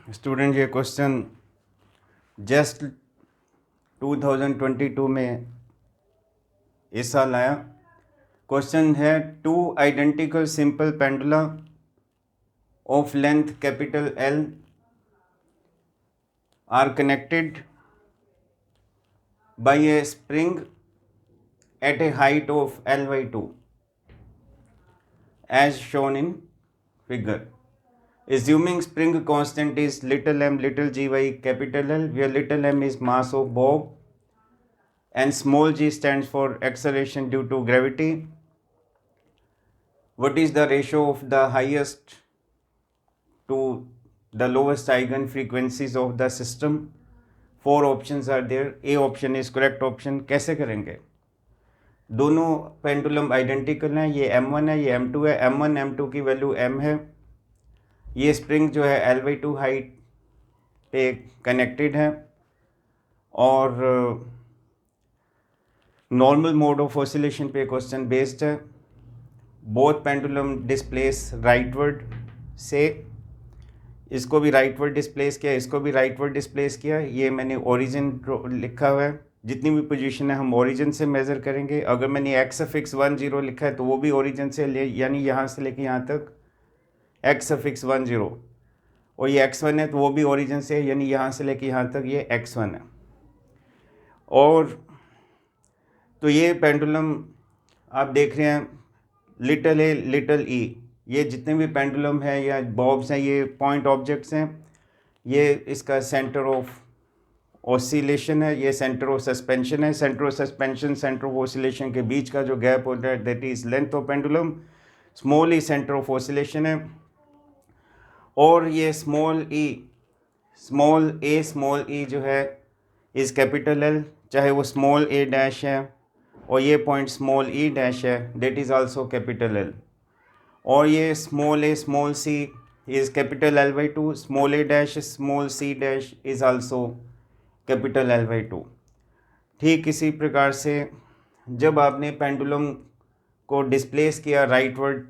Student ये question just 2022 में इस साल आया। क्वेश्चन है two identical simple pendula of length capital L are connected by a spring at a height of L/2 as shown in figure. Assuming spring constant is little m little g by capital L, where little m is mass of bob and small g stands for acceleration due to gravity. What is the ratio of the highest to the lowest eigen frequencies of the system? 4 options are there. A option is correct option. कैसे करेंगे? दोनों pendulum identical हैं, ये M1 है, ये M2 है। M1 M2 की value M है। ये स्प्रिंग जो है L/2 हाइट पे कनेक्टेड है और नॉर्मल मोड ऑफ ऑसिलेशन पे क्वेश्चन बेस्ड है। बोथ पेंडुलम डिस्प्लेस राइटवर्ड से, इसको भी राइटवर्ड डिस्प्लेस किया, इसको भी राइटवर्ड डिस्प्लेस किया। ये मैंने ओरिजिन लिखा हुआ है, जितनी भी पोजीशन है हम ओरिजिन से मेज़र करेंगे। अगर मैंने x अफिक्स 10 लिखा है तो वो भी ओरिजिन से ले, यानी यहाँ से लेके यहाँ तक x अफिक्स 10, और ये x1 है तो वो भी ओरिजिन से, यानी यहाँ से लेके यहाँ तक ये x1 है। और तो ये पेंडुलम आप देख रहे हैं लिटल ए लिटल ई, ये जितने भी पेंडुलम हैं या बॉब्स हैं ये पॉइंट ऑब्जेक्ट्स हैं। ये इसका सेंटर ऑफ ऑसिलेशन है, ये सेंटर ऑफ सस्पेंशन है। Centre of suspension centre of oscillation के बीच का जो गैप होता है that is length of pendulum. Small E centre of oscillation है और ये स्मॉल ई जो है इज कैपिटल एल, चाहे वो स्मॉल ए डैश है और ये पॉइंट स्मॉल ई डैश है that is also capital L. और ये small a small c is capital L/2, small a dash small c dash is also capital L/2। ठीक इसी प्रकार से जब आपने पेंडुलम को डिस्प्लेस किया राइटवर्ड,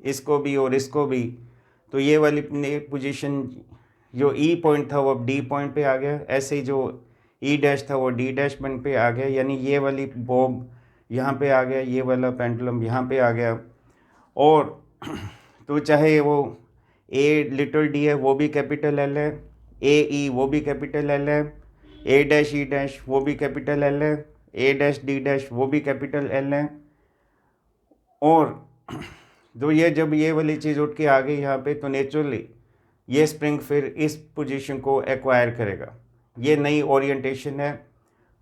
इसको भी और इसको भी, तो ये वाली पोजीशन जो ई पॉइंट था वो अब डी पॉइंट पे आ गया। ऐसे ही जो ई डैश था वो डी डैश पॉइंट पे आ गया, यानी ये वाली बॉब यहाँ पे आ गया, ये वाला पेंडुलम यहाँ पे आ गया। और तो चाहे वो ए लिटिल डी है वो भी कैपिटल एल है, ए ई वो भी कैपिटल एल है, ए डैश ई डैश वो भी कैपिटल एल है, ए डैश डी डैश वो भी कैपिटल एल है। और तो ये जब ये वाली चीज़ उठ के आ गई यहाँ पे तो नेचुरली ये स्प्रिंग फिर इस पोजीशन को एक्वायर करेगा। ये नई ओरिएंटेशन है,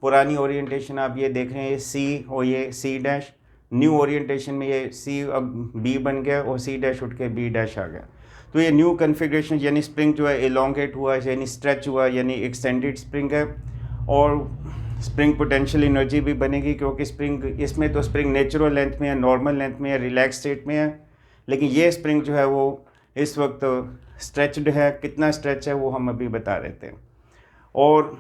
पुरानी ओरिएंटेशन आप ये देख रहे हैं ये सी और ये सी डैश। न्यू ओरिएंटेशन में ये सी अब बी बन गया और सी डैश उठ के बी डैश आ गया। तो ये न्यू कन्फिग्रेशन यानी स्प्रिंग जो है एलोंगेट हुआ यानी स्ट्रेच हुआ यानी एक्सटेंडेड स्प्रिंग है। और स्प्रिंग पोटेंशियल एनर्जी भी बनेगी क्योंकि स्प्रिंग इसमें तो स्प्रिंग नेचुरल लेंथ में है, नॉर्मल लेंथ में है, रिलैक्स स्टेट में है, लेकिन ये स्प्रिंग जो है वो इस वक्त स्ट्रेचड है। कितना स्ट्रेच है वो हम अभी बता रहे थे। और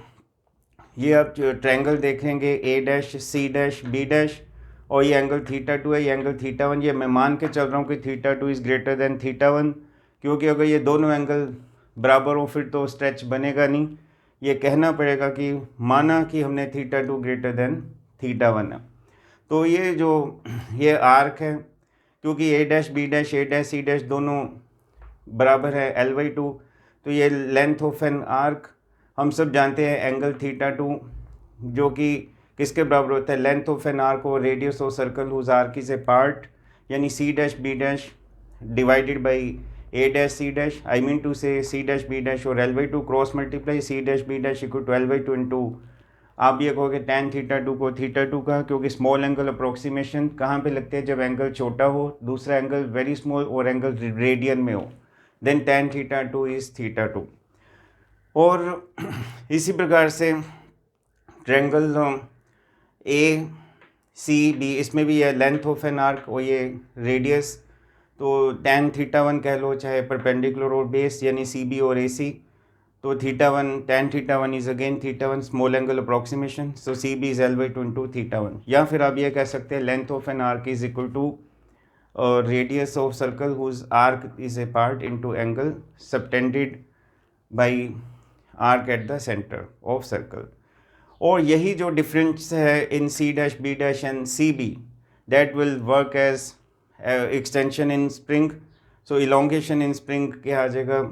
ये आप ट्रायंगल देखेंगे A dash C dash B dash, और ये एंगल θ2 है, ये एंगल θ1। ये मैं मान के चल रहा हूँ कि θ2 इज़ ग्रेटर देन θ1, क्योंकि अगर ये दोनों एंगल बराबर हो फिर तो स्ट्रेच बनेगा नहीं। ये कहना पड़ेगा कि माना कि हमने θ2 ग्रेटर देन θ1 है। तो ये जो ये आर्क है, क्योंकि ए डैश बी डैश ए डैश सी डैश दोनों बराबर है L/2, तो ये लेंथ ऑफ एन आर्क हम सब जानते हैं एंगल θ2 जो कि किसके बराबर होता है, लेंथ ऑफ एन आर्क और radius of circle whose arc is a part, यानी C dash B dash divided by A dash C dash. I mean to say C dash B dash और L/2 cross multiply C dash B dash equal to L/2 into आप ये कहोगे tan θ2 को θ2 का, क्योंकि small angle approximation कहाँ पे लगते हैं, जब एंगल छोटा हो, दूसरा एंगल वेरी स्मॉल और एंगल रेडियन में हो, देन tan θ2 इज θ2। और इसी प्रकार से ट्रायंगल ए सी बी, इसमें भी है लेंथ ऑफ एन आर्क और ये रेडियस, तो tan θ1 कह लो, चाहे परपेंडिकुलर और बेस यानी सी बी और ए सी, तो θ1 tan θ1 is again θ1 small angle approximation, so C B is L/2 into θ1। या फिर आप ये कह सकते हैं length of an arc is equal to radius of circle whose arc is a part into angle subtended by arc at the centre of circle. और यही जो डिफरेंस है in C dash B dash and C B, that will work as extension in spring. So elongation in spring क्या आ जाएगा,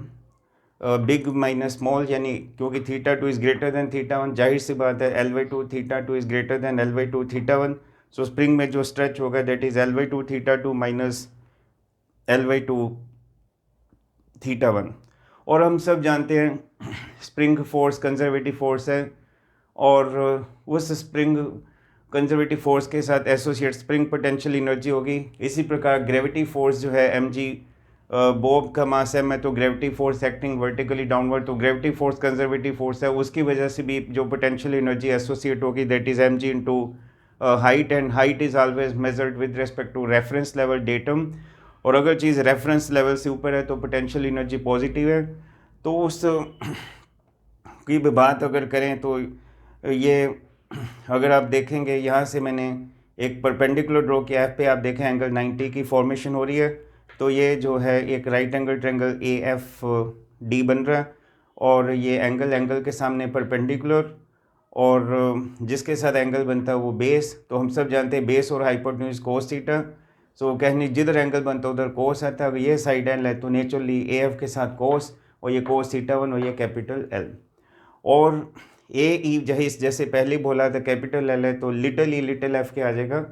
big minus small, यानी क्योंकि theta two is greater than theta one, जाहिर सी बात है L by to theta two is greater than L by to theta one. So spring में जो stretch होगा that is L by to theta two minus L by to theta one. और हम सब जानते हैं स्प्रिंग फोर्स कंजर्वेटिव फोर्स है, और उस स्प्रिंग कंजर्वेटिव फोर्स के साथ एसोसिएट स्प्रिंग पोटेंशियल एनर्जी होगी। इसी प्रकार ग्रेविटी फोर्स जो है एम जी, बॉब का मास एम है, तो gravity force acting vertically downward, तो ग्रेविटी फोर्स कंजर्वेटिव फोर्स है, उसकी वजह से भी जो पोटेंशियल एनर्जी एसोसिएट होगी that is m g into height, and height is always measured with respect to reference level datum. और अगर चीज़ रेफरेंस लेवल से ऊपर है तो पोटेंशियल एनर्जी पॉजिटिव है। तो उस की भी बात अगर करें तो ये अगर आप देखेंगे यहाँ से मैंने एक परपेंडिकुलर ड्रॉ किया है, पे आप देखें एंगल 90 की फॉर्मेशन हो रही है। तो ये जो है एक right angle triangle A F D बन रहा है, और ये एंगल के सामने परपेंडिकुलर, और जिसके साथ एंगल बनता है वो बेस। तो हम सब जानते हैं बेस और हाइपोटेन्यूज कोस थीटा। सो कहने जिधर एंगल बनता है उधर कोस आता है। अगर ये साइड एंगल है तो नेचुरली ए एफ के साथ कोस, और ये कोस थीटा वन और ये कैपिटल एल। और ए ई जैसे पहले बोला था कैपिटल एल है तो लिटिल एफ के आ जाएगा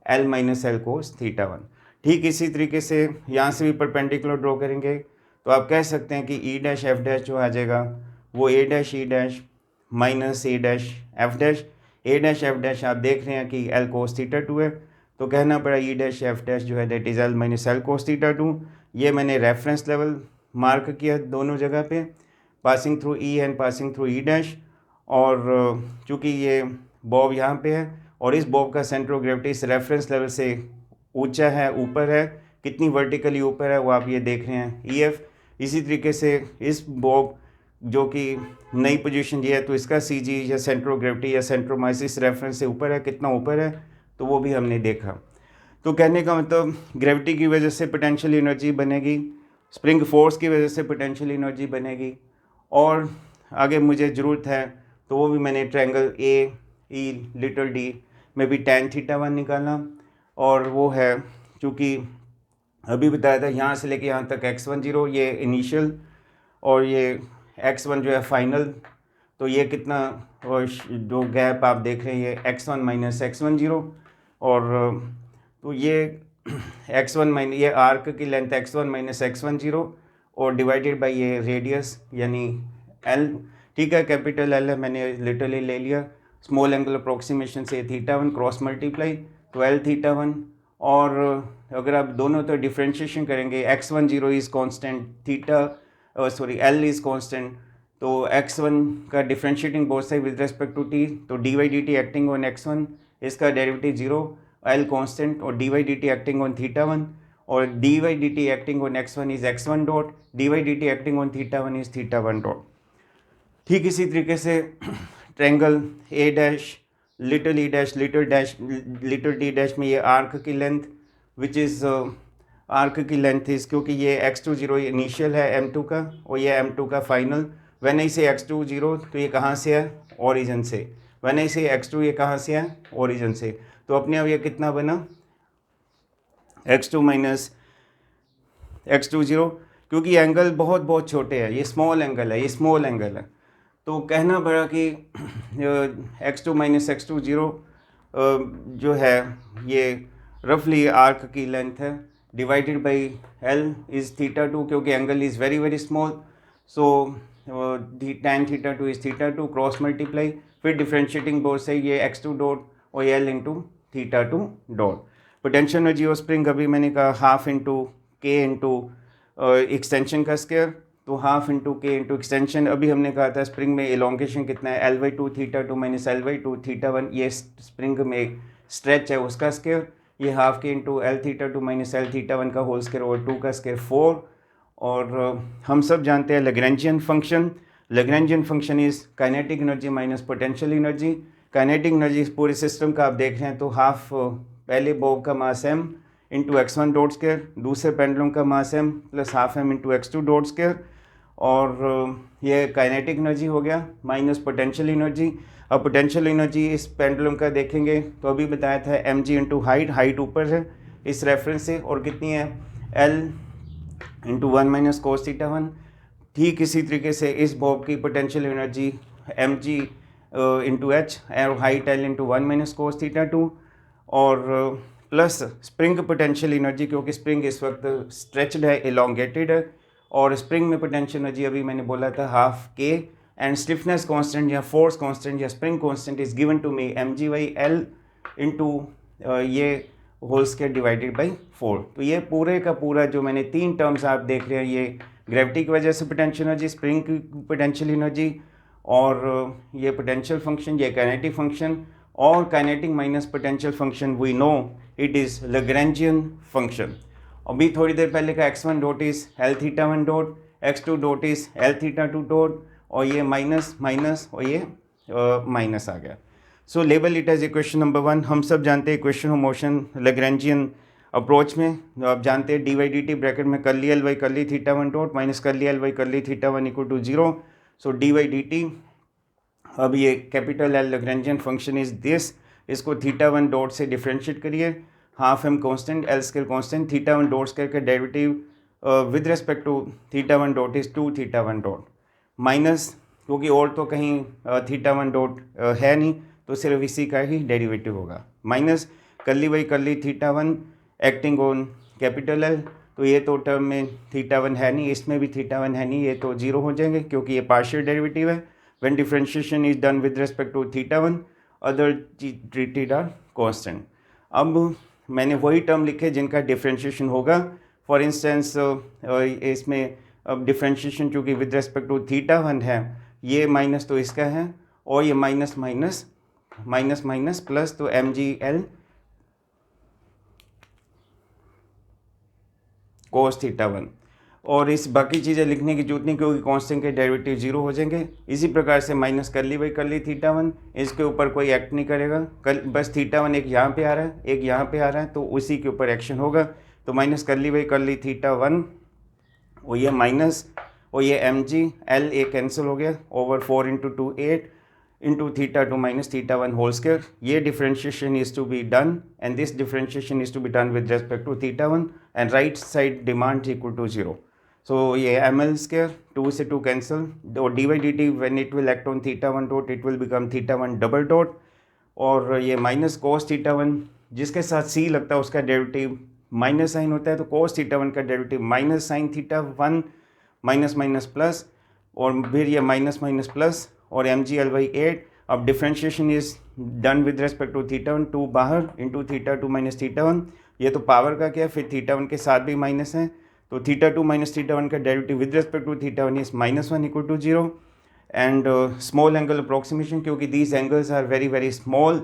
L minus L cos theta one. ठीक इसी तरीके से यहाँ से भी परपेंडिकुलर ड्रॉ करेंगे तो आप कह सकते हैं कि ई डैश एफ डैश जो आ जाएगा वो ए डैश ई डैश माइनस ए डैश एफ डैश। ए डैश एफ डैश आप देख रहे हैं कि एल कोस थीटा टू है, तो कहना पड़ा ई डैश एफ डैश जो है that is L minus L cos theta to. ये मैंने रेफरेंस लेवल मार्क किया दोनों जगह पे, passing through E and passing through E dash. और चूँकि ये बॉब यहाँ पे है और इस बॉब का सेंटर ऑफ ग्रेविटी इस रेफरेंस लेवल से ऊंचा है, ऊपर है, कितनी वर्टिकली ऊपर है वो आप ये देख रहे हैं ई एफ। इसी तरीके से इस बॉब जो कि नई पोजीशन ये है तो इसका सी जी या सेंटर ऑफ ग्रेविटी या सेंटर ऑफ मास इस रेफरेंस से ऊपर है, कितना ऊपर है तो वो भी हमने देखा। तो कहने का मतलब ग्रेविटी की वजह से पोटेंशियल एनर्जी बनेगी, स्प्रिंग फोर्स की वजह से पोटेंशियल एनर्जी बनेगी, और आगे मुझे ज़रूरत है तो वो भी मैंने triangle A E little D में भी tan थीटा वन निकाला। और वो है चूँकि अभी बताया था यहाँ से लेके यहाँ तक x1 0 ये इनिशियल, और ये x1 जो है फाइनल। तो ये कितना, और जो गैप आप देख रहे हैं ये x1 माइनस x1 0, और तो ये x1 माइनस ये आर्क की लेंथ x1 माइनस x1 0 और डिवाइडेड बाय ये रेडियस यानी l। ठीक है, कैपिटल L है, मैंने लिटरली ले लिया। स्मॉल एंगल अप्रोक्सीमेशन से थीटा वन क्रॉस मल्टीप्लाई तो एल थीटा वन। और अगर आप दोनों तो डिफ्रेंशिएशन करेंगे x1 0 is constant, theta sorry L is constant, तो x1 का differentiating both side with respect to t, तो dy dt acting on x1 इसका डेरिवेटिव 0, एल कॉन्स्टेंट, और dy dt acting on theta one, और dy dt acting on x1 is x1 dot, dy dt acting on theta one is theta one dot. ठीक इसी तरीके से triangle A dash little E dash little D dash में ये arc की length which is arc की length is, क्योंकि ये x2 0 इनिशियल है m2 का और ये m2 का फाइनल। व्हेन आई से x2 0 तो ये कहाँ से है, ओरिजिन से। व्हेन आई से x2 ये कहाँ से है, ओरिजिन से। तो अपने अब ये कितना बना x2 माइनस x2 0, क्योंकि एंगल बहुत बहुत छोटे हैं, ये स्मॉल एंगल है, ये स्मॉल एंगल है। तो कहना पड़ा कि x2 माइनस x2 0 जो है ये रफली आर्क की लेंथ है divided by l is theta two, क्योंकि angle is very very small. So tan theta two is theta two cross multiply, फिर डिफ्रेंशिएटिंग बोथ से ये x2 डॉट और l into theta two dot. Potential energy of spring अभी मैंने कहा half into K into extension का square, तो half into K into extension. अभी हमने कहा था स्प्रिंग में एलोंगेशन कितना है, L by to theta two minus L by to theta one, ये स्प्रिंग में एक स्ट्रेच है उसका स्क्वायर। ये हाफ के into L theta two minus L theta one का होल स्क्वायर और 2 का स्क्वायर 4। और हम सब जानते हैं Lagrangian function is kinetic energy minus potential energy. Kinetic energy पूरे सिस्टम का आप देख रहे हैं तो हाफ पहले बॉब का मास m into x1 dot square, दूसरे पेंडुलम का मास m plus half m into x2 dot square, और ये काइनेटिक एनर्जी हो गया माइनस पोटेंशियल एनर्जी। अब पोटेंशियल एनर्जी इस पेंडुलम का देखेंगे तो अभी बताया था mg इंटू हाइट ऊपर है इस रेफरेंस से, और कितनी है L into 1 minus cos theta 1। ठीक इसी तरीके से इस बॉब की potential energy mg into H और height L into 1 minus cos theta 2, और प्लस स्प्रिंग पोटेंशियल एनर्जी, क्योंकि स्प्रिंग इस वक्त स्ट्रेच्ड है, एलोंगेटेड है, और स्प्रिंग में पोटेंशियल एनर्जी अभी मैंने बोला था हाफ के, एंड स्टिफनेस कांस्टेंट या फोर्स कांस्टेंट या spring constant is given to me mg/L into ये होल स्क्वायर डिवाइडेड बाई 4। तो ये पूरे का पूरा जो मैंने 3 टर्म्स आप देख रहे हैं, ये ग्रेविटी की वजह से पोटेंशियल एनर्जी, स्प्रिंग की पोटेंशियल एनर्जी, और ये पोटेंशियल फंक्शन, ये काइनेटिक फंक्शन, और kinetic minus potential function we know it is Lagrangian function. अभी थोड़ी देर पहले का x1 dot is L theta 1 dot, x2 dot is L theta 2 dot, और ये माइनस माइनस और ये माइनस आ गया। So label it as equation number 1। हम सब जानते हैं इक्वेशन ऑफ मोशन लैग्रैंजियन अप्रोच में आप जानते हैं D by D T bracket में curly L by curly theta 1 dot minus curly L by curly theta 1 equal to 0। So D by D T, अब ये capital L Lagrangian function is this, इसको theta 1 dot से differentiate करिए, half M constant L square constant, theta 1 dot square का derivative with respect to theta 1 dot is 2 theta 1 dot minus, क्योंकि और तो कहीं थीटा 1 डॉट है नहीं तो सिर्फ इसी का ही डेरिवेटिव होगा, minus curly by curly theta 1 acting on capital L. तो ये तो टर्म में थीटा 1 है नहीं, इसमें भी थीटा 1 है नहीं, ये तो 0 हो जाएंगे क्योंकि ये पार्शियल डेरिवेटिव है। When differentiation is done with respect to theta 1 other treated are constant. अब मैंने वही टर्म लिखे जिनका डिफरेंशिएशन होगा। फॉर इंस्टेंस इसमें अब डिफरेंशिएशन चूँकि विद रिस्पेक्ट टू थीटा 1 है, ये माइनस तो इसका है, और ये minus minus minus minus plus, तो mg/L कोस थीटा 1, और इस बाकी चीज़ें लिखने की जरूरत नहीं क्योंकि कांस्टेंट के डेरिवेटिव 0 हो जाएंगे। इसी प्रकार से minus curly by curly theta 1, इसके ऊपर कोई एक्ट नहीं करेगा, बस थीटा 1 एक यहाँ पे आ रहा है एक यहाँ पे आ रहा है तो उसी के ऊपर एक्शन होगा। तो minus curly by curly theta 1 और ये माइनस और ये mg/L एक कैंसिल हो गया over 4 into 2 8 into theta 2 minus theta 1 whole square. ये differentiation is to be done and this differentiation is to be done with respect to theta 1 and right side demand equal to 0। सो ये ml square 2 से 2 cancel, और D by D T when it will act on theta 1 dot it will become theta 1 double dot, और ये minus cos theta 1 जिसके साथ c लगता है उसका डेरिवेटिव माइनस साइन होता है, तो कोस थीटा 1 का derivative minus sine theta 1 minus minus plus, और फिर ये माइनस माइनस प्लस और mg/8। अब differentiation is done with respect to theta 1, 2 बाहर इंटू थीटा 2 माइनस थीटा 1, ये तो पावर का क्या, फिर थीटा 1 के साथ भी माइनस है, तो थीटा 2 माइनस थीटा 1 का derivative with respect to theta 1 is -1 equal to 0। And small angle approximation, क्योंकि these angles are very very small,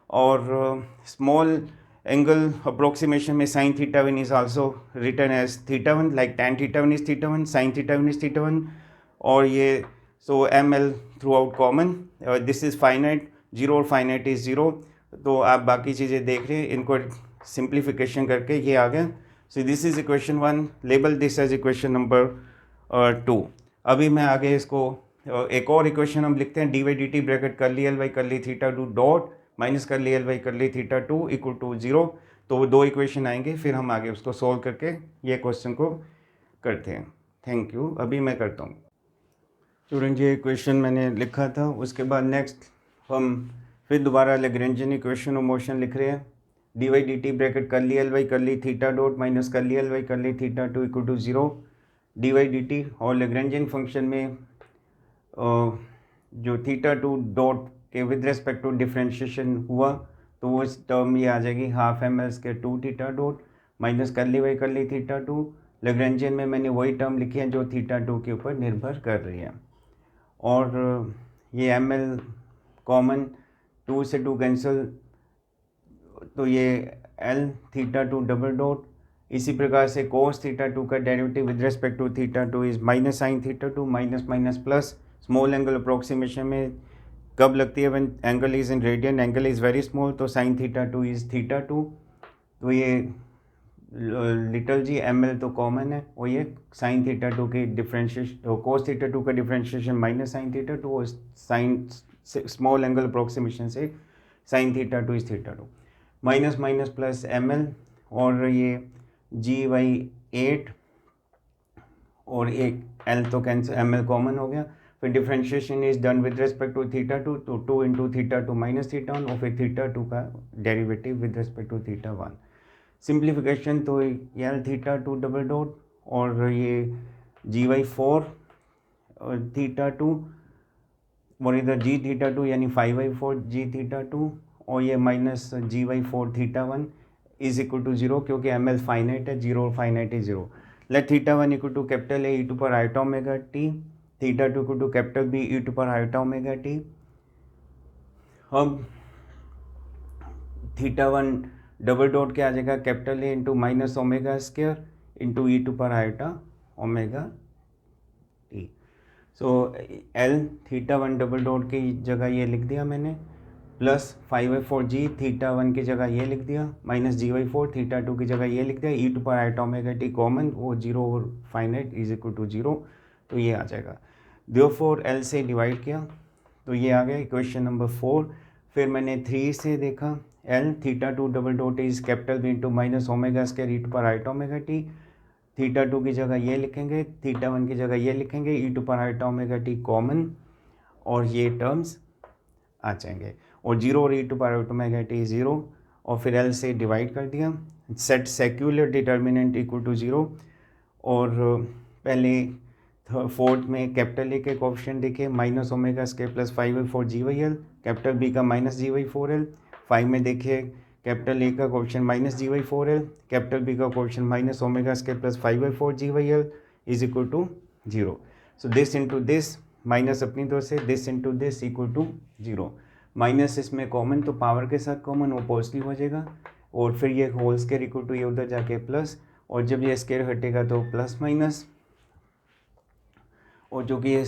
और स्मॉल एंगल अप्रोक्सीमेशन में sine theta 1 is also written as theta 1 like tan theta 1 is theta 1, sine theta 1 is theta 1, और ये so ml through out common, this is finite 0 और finite is 0। तो आप बाकी चीज़ें देख रहे हैं, इनको सिंप्लीफिकेशन करके ये आ गया। So this is equation 1, label this as equation number 2। अभी मैं आगे इसको एक और इक्वेशन हम लिखते हैं, D by D T bracket curly L by curly theta 2 dot minus curly L by curly theta 2 equal to 0। तो वो 2 इक्वेशन आएंगे, फिर हम आगे उसको सोल्व करके ये क्वेश्चन को करते हैं। Thank you. अभी मैं करता हूँ। स्टूडेंट, ये इक्वेशन मैंने लिखा था, उसके बाद नेक्स्ट हम फिर दोबारा लैग्रेंजियन इक्वेशन ऑफ मोशन लिख रहे हैं। D by D T bracket curly L by curly theta dot minus curly L by curly theta 2 equal to 0। D by D t और लैग्रेंजियन फंक्शन में जो थीटा 2 डॉट के with respect to differentiation हुआ तो वो इस term ये आ जाएगी हाफ एम एल के 2 theta dot minus curly by curly theta 2। Lagrangian में मैंने वही टर्म लिखी है जो थीटा 2 के ऊपर निर्भर कर रही है, और ये एम एल कॉमन 2 से 2 कैंसिल, तो ये एल थीटा 2 डबल डॉट। इसी प्रकार से कोस थीटा 2 का derivative with respect to theta 2 is minus sine theta 2 minus minus plus. Small angle approximation में कब लगती है, when angle is in radian, angle is very small, तो साइन थीटा 2 इज़ थीटा 2। तो ये लिटल जी ml तो common है और ये साइन थीटा टू के डिफ्रेंशिएशन कोस थीटा टू का differentiation minus sine theta two और साइन स्मॉल एंगल अप्रोक्सीमेशन से sign theta two is theta two minus minus plus ml और ये gy8 और एक l तो कैंसिल ml कॉमन हो गया। फिर differentiation is done with respect to theta two तो 2 into theta two minus theta one और फिर थीटा टू का derivative with respect to theta one. Simplification तो L theta two double dot और ये gy4 और थीटा टू और इधर जी थीटा टू यानी 5/4 जी थीटा टू और ये minus gy4 theta one is equal to 0 क्योंकि ml फाइनाइट है 0 और finite is 0। Let theta one equal to capital A to पर iota omega T theta two equal to capital B to पर iota omega T. अब theta one double dot के आ जाएगा capital A into minus omega square into to पर iota omega T. So L theta one double dot की जगह ये लिख दिया मैंने प्लस 5/4 जी थीटा वन की जगह ये लिख दिया माइनस gy4 थीटा टू की जगह ये लिख दिया टू पर आइटा ओमेगा टी कॉमन वो 0 और फाइनाइट इज इक्वल टू 0 तो ये आ जाएगा। देयरफॉर एल से डिवाइड किया तो ये आ गया इक्वेशन नंबर 4। फिर मैंने 3 से देखा L theta two double dot is capital B into minus omega square to पर iota omega T theta two की जगह ये लिखेंगे थीटा वन की जगह ये लिखेंगे टू पर आइटा ओमेगा टी कॉमन और ये टर्म्स आ जाएंगे और 0 और टू पर आइटा ओमेगा टी 0 और फिर एल से डिवाइड कर दिया set secular determinant equal to 0 और पहले फोर्थ में कैपिटल ए के कोएफिशिएंट देखे माइनस ओमेगा स्क्वायर प्लस 5/4 जी/एल कैपिटल बी का माइनस जी/4एल 5 में देखिए कैपिटल ए का कोएफिशिएंट माइनस जी/4एल कैपिटल बी का coefficient minus omega square plus 5/4 जी/एल is equal to 0। So this into this minus अपनी तरफ से this into this equal to 0 minus इसमें कॉमन तो पावर के साथ कॉमन वो पॉजिटिव हो जाएगा और फिर ये होल स्क्वायर इक्वल टू ये उधर जाके प्लस और जब ये स्क्वायर हटेगा तो प्लस माइनस और जो कि ये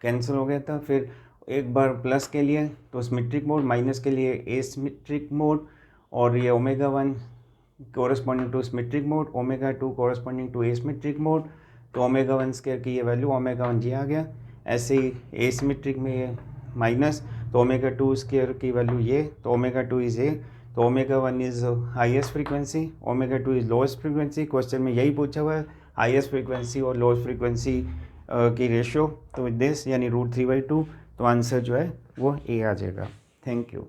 कैंसिल हो गया था। फिर एक बार प्लस के लिए तो सिमेट्रिक मोड माइनस के लिए एसिमेट्रिक मोड और ये omega 1 corresponding to symmetric mode omega 2 corresponding to asymmetric mode तो ओमेगा 1 स्क्वायर की ये वैल्यू ओमेगा 1 ये आ गया। ऐसे ही एसिमेट्रिक में ये माइनस तो ओमेगा 2 स्क्वायर की वैल्यू ये तो ओमेगा 2 इज ए तो omega 1 is highest frequency omega 2 is lowest frequency. Question में यही पूछा हुआ है हाईएस्ट फ्रीक्वेंसी और लोएस्ट फ्रीक्वेंसी की रेशियो तो दिस यानी √3/2 तो आंसर जो है वो ए आ जाएगा। Thank you.